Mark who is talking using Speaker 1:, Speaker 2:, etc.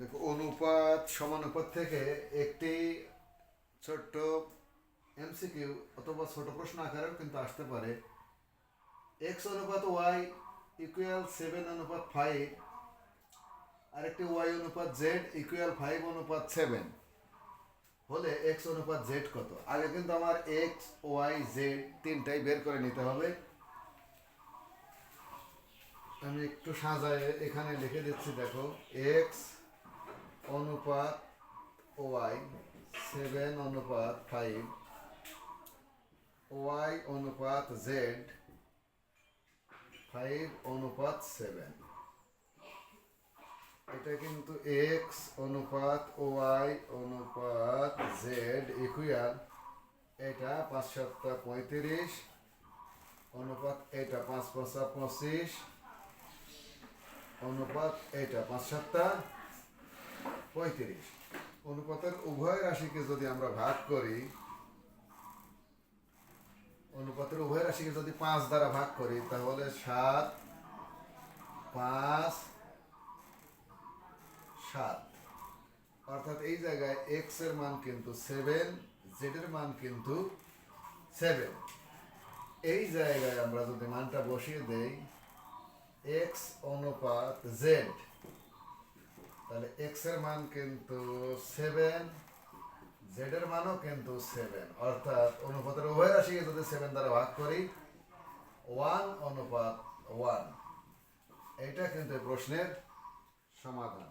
Speaker 1: দেখো, অনুপাত সমানুপাত থেকে একটি ছোট্ট এমসিকিউ অথবা ছোট প্রশ্ন আকারেও কিন্তু আসতে পারে। এক্স অনুপাত ওয়াই ইকুয়াল 7:5, আরেকটি ওয়াই অনুপাত জেড ইকুয়াল 5:7 হলে এক্স অনুপাত জেড কত? আগে কিন্তু আমার এক্স ওয়াই জেড তিনটাই বের করে নিতে হবে। আমি একটু সাজায় এখানে লিখে দিচ্ছি। দেখো, এক্স অনুপাত ওয়াই 7:5, ওয়াই অনুপাত জেড 5:7। এটা কিন্তু এক্স অনুপাত ওয়াই অনুপাত জেড ইকুয়াল এটা 5×7 35 অনুপাত এটা 5×5 25 অনুপাত এটা 5×7 35। অনুপাতের উভয় রাশিকে যদি আমরা ভাগ করি, অনুপাতের উভয় রাশিকে যদি 5 দ্বারা ভাগ করি তাহলে 7 5 7, অর্থাৎ এই জায়গায় এক্স এর মান কিন্তু 7, জেড এর মান কিন্তু 7। এই জায়গায় আমরা যদি মানটা বসিয়ে দেই এক্স অনুপাত জেড, তাহলে এক্স এর মান কিন্তু 7, জেড এর মানও কিন্তু 7, অর্থাৎ অনুপাতের উভয় রাশিকে যদি 7 দ্বারা ভাগ করি 1:1। এইটা কিন্তু প্রশ্নের সমাধান।